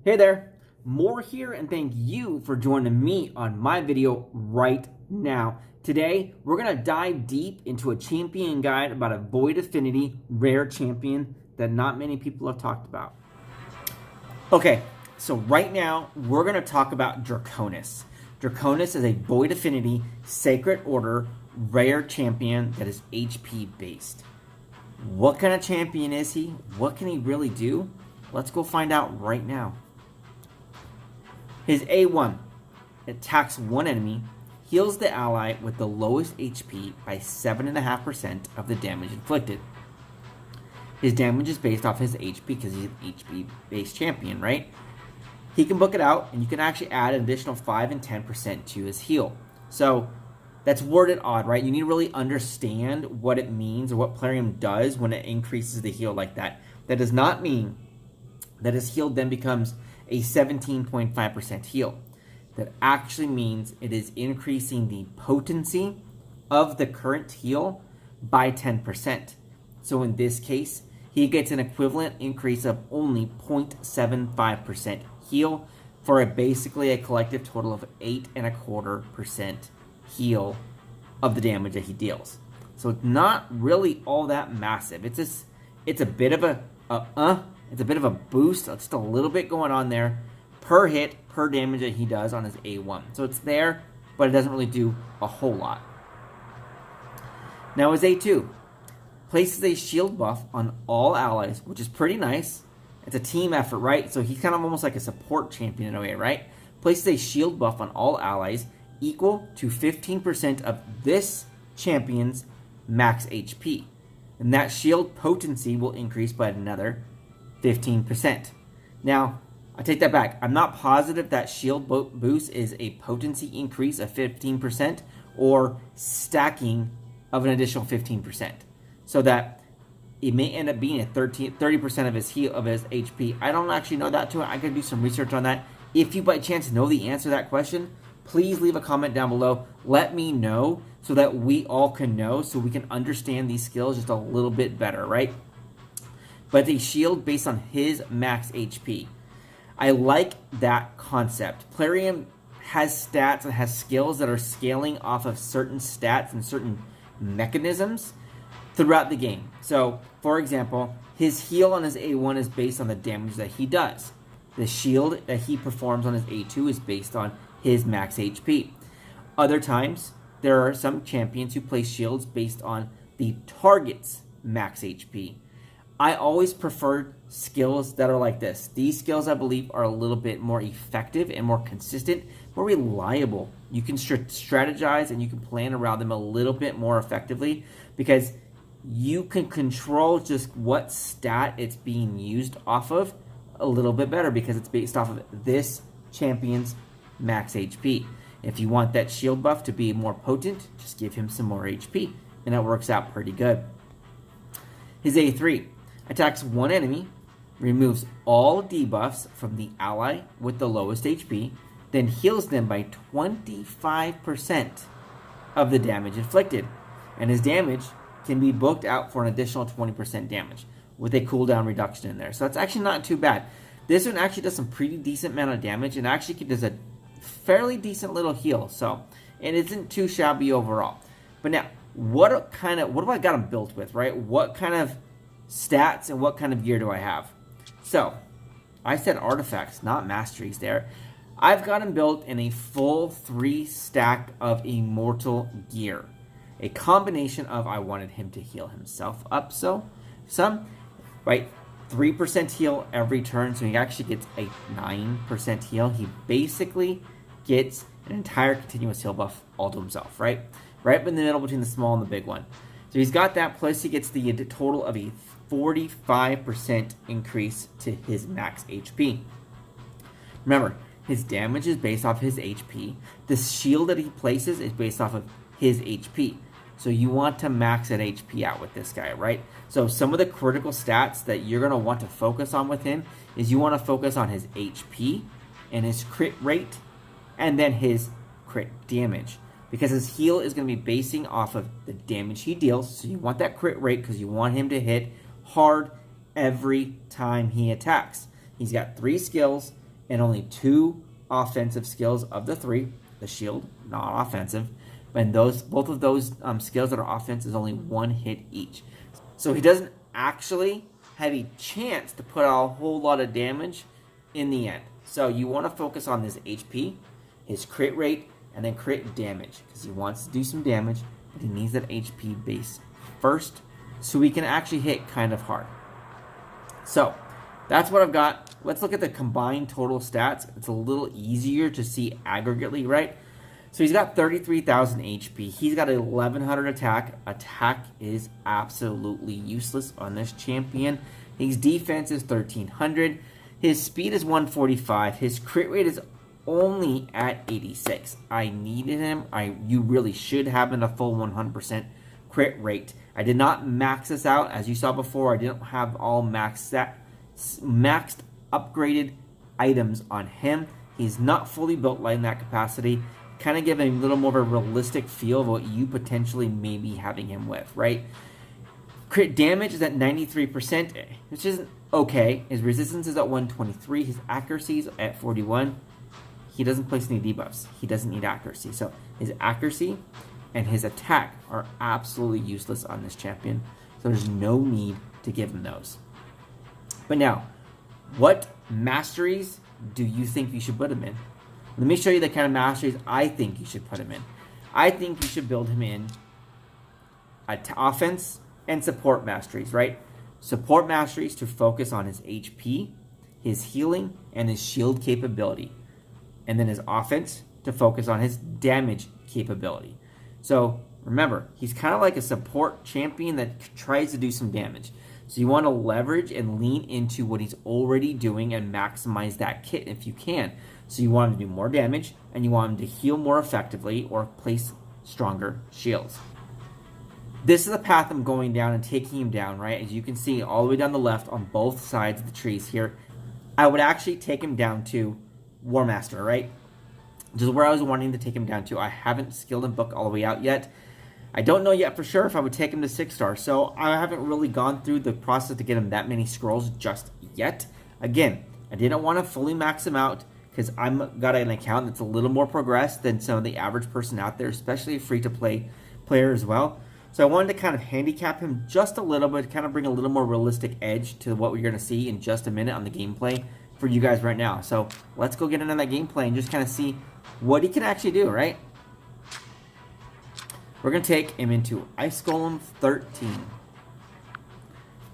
Hey there, More here, and thank you for joining me on my video right now. Today, we're going to dive deep into a champion guide about a Void Affinity rare champion that not many people have talked about. Okay, so right now, we're going to talk about Draconis. Draconis is a Void Affinity Sacred Order rare champion that is HP based. What kind of champion is he? What can he really do? Let's go find out right now. His A1 attacks one enemy, heals the ally with the lowest HP by 7.5% of the damage inflicted. His damage is based off his HP because he's an HP based champion, right? He can book it out, and you can actually add an additional 5 and 10% to his heal. So that's worded odd, right? You need to really understand what it means or what Plarium does when it increases the heal like that. That does not mean that his heal then becomes a 17.5% heal. That actually means it is increasing the potency of the current heal by 10%. So in this case, he gets an equivalent increase of only 0.75% heal for basically a collective total of 8.25% heal of the damage that he deals. So it's not really all that massive. It's a bit of a boost, just a little bit going on there per hit, per damage that he does on his A1. So it's there, but it doesn't really do a whole lot. Now his A2 places a shield buff on all allies, which is pretty nice. It's a team effort, right? So he's kind of almost like a support champion in a way, right? Places a shield buff on all allies equal to 15% of this champion's max HP. And that shield potency will increase by another 15%. Now, I take that back. I'm not positive that shield boost is a potency increase of 15% or stacking of an additional 15%. So that it may end up being a 30% of his heal of his HP. I don't actually know that too. I could do some research on that. If you by chance know the answer to that question, please leave a comment down below. Let me know so that we all can know, so we can understand these skills just a little bit better, right? But the shield based on his max HP. I like that concept. Plarium has stats and has skills that are scaling off of certain stats and certain mechanisms throughout the game. So, for example, his heal on his A1 is based on the damage that he does. The shield that he performs on his A2 is based on his max HP. Other times, there are some champions who place shields based on the target's max HP. I always prefer skills that are like this. These skills, I believe, are a little bit more effective and more consistent, more reliable. You can strategize and you can plan around them a little bit more effectively because you can control just what stat it's being used off of a little bit better because it's based off of this champion's max HP. If you want that shield buff to be more potent, just give him some more HP, and that works out pretty good. His A3 attacks one enemy, removes all debuffs from the ally with the lowest HP, then heals them by 25% of the damage inflicted. And his damage can be booked out for an additional 20% damage with a cooldown reduction in there. So that's actually not too bad. This one actually does some pretty decent amount of damage and actually does a fairly decent little heal. So it isn't too shabby overall. But now, what do I got him built with, right? What kind of stats and what kind of gear do I have? So, I said artifacts, not masteries there. I've got him built in a full 3 stack of immortal gear. A combination of, I wanted him to heal himself up right? 3% heal every turn, so he actually gets a 9% heal. He basically gets an entire continuous heal buff all to himself, right? Right in the middle between the small and the big one. So he's got that, plus he gets the total of a 45% increase to his max HP. Remember, his damage is based off his HP. The shield that he places is based off of his HP. So you want to max that HP out with this guy, right? So some of the critical stats that you're going to want to focus on with him is you want to focus on his HP and his crit rate and then his crit damage. Because his heal is going to be basing off of the damage he deals. So you want that crit rate because you want him to hit hard every time he attacks. He's got 3 skills and only 2 offensive skills of the 3. The shield, not offensive. And both of those skills that are offense is only 1 hit each. So he doesn't actually have a chance to put out a whole lot of damage in the end. So you want to focus on his HP, his crit rate, and then crit damage, because he wants to do some damage, but he needs that HP base first so he can actually hit kind of hard. So that's what I've got. Let's look at the combined total stats. It's a little easier to see aggregately, right? So he's got 33,000 HP. He's got 1,100 attack. Attack is absolutely useless on this champion. His defense is 1,300. His speed is 145. His crit rate is only at 86. I needed him. You really should have him a full 100% crit rate. I did not max this out. As you saw before, I didn't have all maxed upgraded items on him. He's not fully built like in that capacity. Kind of give him a little more of a realistic feel of what you potentially may be having him with, right? Crit damage is at 93%, which isn't okay. His resistance is at 123. His accuracy is at 41. He doesn't place any debuffs. He doesn't need accuracy. So his accuracy and his attack are absolutely useless on this champion. So there's no need to give him those. But now, what masteries do you think you should put him in? Let me show you the kind of masteries I think you should put him in. I think you should build him in offense and support masteries, right? Support masteries to focus on his HP, his healing, and his shield capability. And then his offense to focus on his damage capability. So remember, he's kind of like a support champion that tries to do some damage. So you want to leverage and lean into what he's already doing and maximize that kit if you can. So you want him to do more damage, and you want him to heal more effectively or place stronger shields. This is the path I'm going down and taking him down, right? As you can see, all the way down the left on both sides of the trees here. I would actually take him down to War Master, right? Which is where I was wanting to take him down to. I haven't skilled and booked all the way out yet. I don't know yet for sure if I would take him to 6-star, so I haven't really gone through the process to get him that many scrolls just yet. Again, I didn't want to fully max him out because I've got an account that's a little more progressed than some of the average person out there, especially a free-to-play player as well. So I wanted to kind of handicap him just a little bit, kind of bring a little more realistic edge to what we're going to see in just a minute on the gameplay for you guys right now. So let's go get into that gameplay and just kind of see what he can actually do, right? We're going to take him into Ice Golem 13.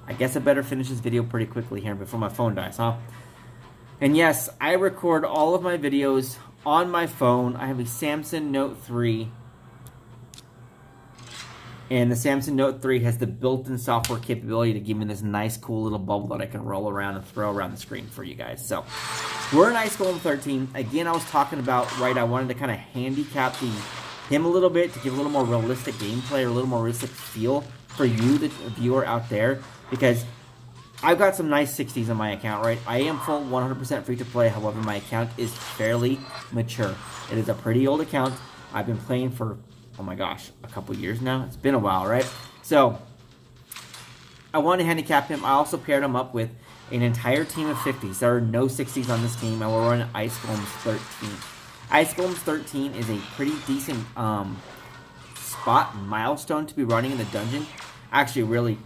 I guess I better finish this video pretty quickly here before my phone dies, huh? And yes, I record all of my videos on my phone. I have a Samsung Note 3. And the Samsung Note 3 has the built-in software capability to give me this nice, cool little bubble that I can roll around and throw around the screen for you guys. So, we're in Ice Golem 13. Again, I was talking about, right, I wanted to kind of handicap him a little bit to give a little more realistic gameplay or a little more realistic feel for you, the viewer out there, because I've got some nice 60s on my account, right? I am full 100% free to play, however, my account is fairly mature. It is a pretty old account. I've been playing for, oh my gosh, a couple years now. It's been a while, right? So, I want to handicap him. I also paired him up with an entire team of 50s. There are no 60s on this team, and we're running Ice Golems 13. Ice Golems 13 is a pretty decent spot milestone to be running in the dungeon. Actually, really,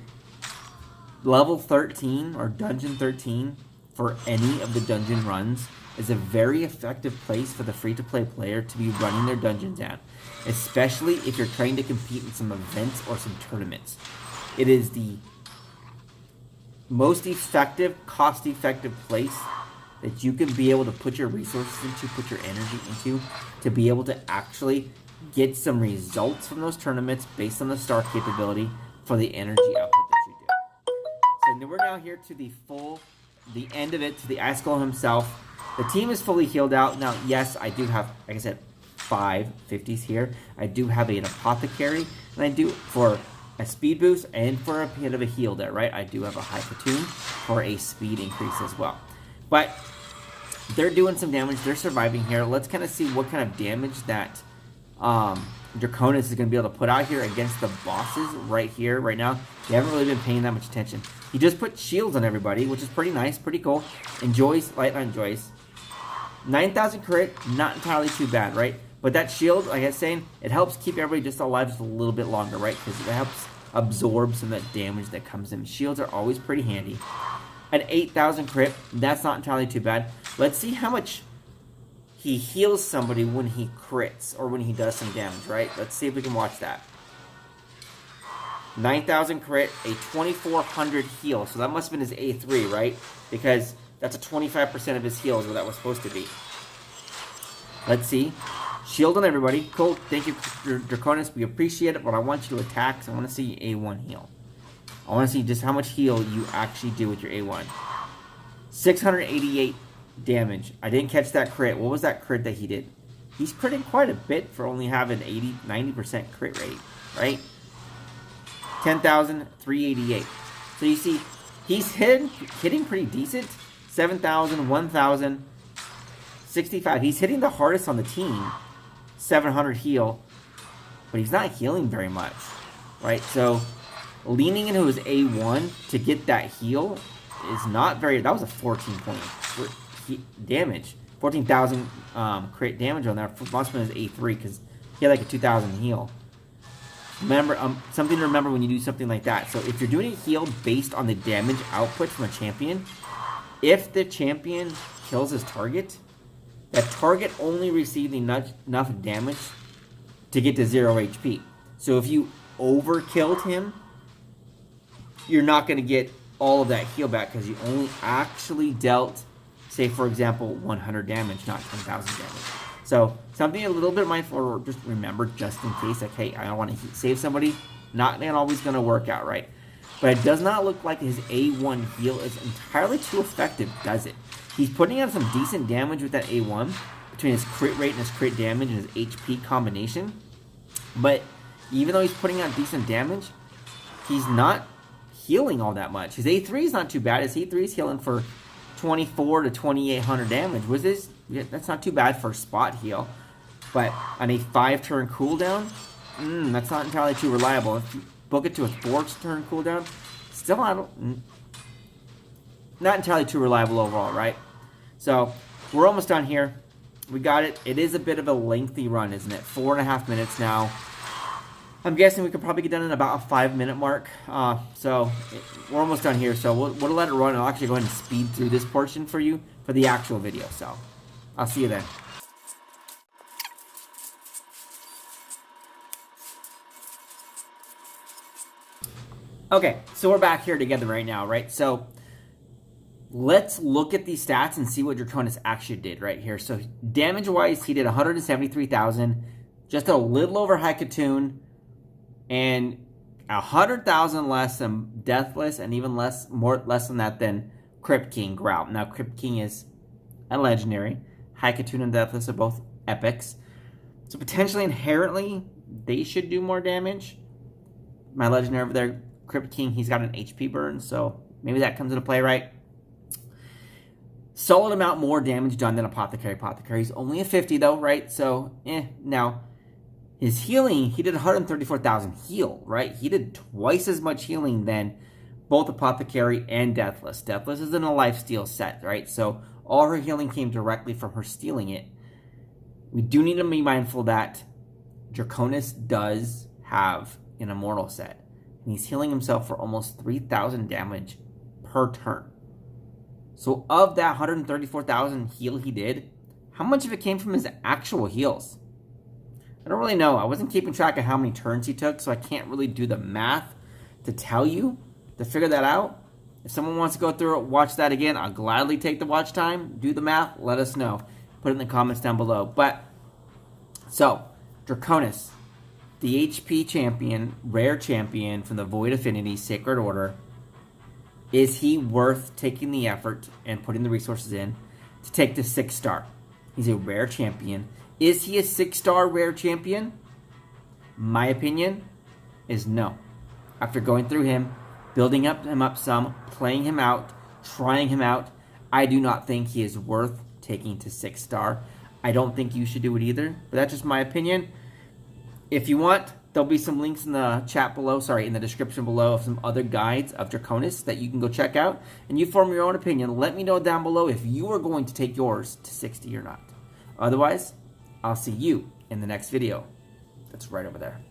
level 13 or dungeon 13 for any of the dungeon runs is a very effective place for the free-to-play player to be running their dungeons at, especially if you're trying to compete in some events or some tournaments. It is the most effective, cost-effective place that you can be able to put your resources into, put your energy into, to be able to actually get some results from those tournaments based on the star capability for the energy output that you do. So we're now here to the end of it, to the Ice Golem himself. The team is fully healed out. Now, yes, I do have, like I said, 5 50s here. I do have an Apothecary, and I do, for a speed boost and for a bit of a heal there, right? I do have a High Platoon for a speed increase as well. But they're doing some damage. They're surviving here. Let's kind of see what kind of damage that Draconis is going to be able to put out here against the bosses right here, right now. You haven't really been paying that much attention. He just put shields on everybody, which is pretty nice, pretty cool. Enjoys, light on Joyce. 9,000 crit, not entirely too bad, right? But that shield, like I was saying, it helps keep everybody just alive just a little bit longer, right? Because it helps absorb some of that damage that comes in. Shields are always pretty handy. An 8,000 crit, that's not entirely too bad. Let's see how much he heals somebody when he crits or when he does some damage, right? Let's see if we can watch that. 9,000 crit, a 2,400 heal. So that must have been his A3, right? Because that's a 25% of his heals where that was supposed to be. Let's see. Shield on everybody. Cool. Thank you, Draconis. We appreciate it, but I want you to attack, so I want to see A1 heal. I want to see just how much heal you actually do with your A1. 688 damage. I didn't catch that crit. What was that crit that he did? He's critting quite a bit for only having 90% crit rate, right? 10,388. So you see, he's hitting pretty decent. 7,000, 1,000, 65. He's hitting the hardest on the team. 700 heal, but he's not healing very much, right? So leaning into his A1 to get that heal is not very. That was a 14 point damage, 14,000 crit damage on there. Must have been his A3 because he had like a 2,000 heal. Remember, something to remember when you do something like that. So if you're doing a heal based on the damage output from a champion, if the champion kills his target, that target only received enough damage to get to 0 HP. So if you overkilled him, you're not going to get all of that heal back because you only actually dealt, say for example, 100 damage, not 10,000 damage. So something a little bit mindful, or just remember just in case, like, hey, I don't want to save somebody. Not always going to work out, right? But it does not look like his A1 heal is entirely too effective, does it? He's putting out some decent damage with that A1 between his crit rate and his crit damage and his HP combination. But even though he's putting out decent damage, he's not healing all that much. His A3 is not too bad. His A3 is healing for 24 to 2,800 damage. That's not too bad for a spot heal. But on a 5-turn cooldown, that's not entirely too reliable. If you book it to a 4-turn cooldown, still not entirely too reliable overall, right? So we're almost done here. We got it. It is a bit of a lengthy run, isn't it? 4.5 minutes now. I'm guessing we could probably get done in about a 5-minute mark. So we're almost done here. So we'll let it run. I'll actually go ahead and speed through this portion for you for the actual video. So I'll see you then. Okay, so we're back here together right now, right? So let's look at these stats and see what Draconis actually did right here. So damage-wise, he did 173,000, just a little over Haikatoon, and 100,000 less than Deathless, and even less than that than Crypt King Growl. Now, Crypt King is a legendary. Haikatoon and Deathless are both epics. So potentially, inherently, they should do more damage. My legendary over there, Crypt King, he's got an HP burn, so maybe that comes into play, right? Solid amount more damage done than Apothecary. Apothecary's only a 50 though, right? So, now, his healing, he did 134,000 heal, right? He did twice as much healing than both Apothecary and Deathless. Deathless is in a lifesteal set, right? So, all her healing came directly from her stealing it. We do need to be mindful that Draconis does have an Immortal set. And he's healing himself for almost 3,000 damage per turn. So of that 134,000 heal he did, how much of it came from his actual heals? I don't really know. I wasn't keeping track of how many turns he took, so I can't really do the math to tell you, to figure that out. If someone wants to go through it, watch that again, I'll gladly take the watch time, do the math, let us know. Put it in the comments down below. But, so, Draconis, the HP champion, rare champion from the Void Affinity Sacred Order, is he worth taking the effort and putting the resources in to take the 6-star? He's a rare champion. Is he a 6-star rare champion? My opinion is no. After going through him, building him up some, playing him out, trying him out, I do not think he is worth taking to 6-star. I don't think you should do it either, but that's just my opinion. If you want the there'll be some links in the chat below, in the description below of some other guides of Draconis that you can go check out. And you form your own opinion. Let me know down below if you are going to take yours to 60 or not. Otherwise, I'll see you in the next video. That's right over there.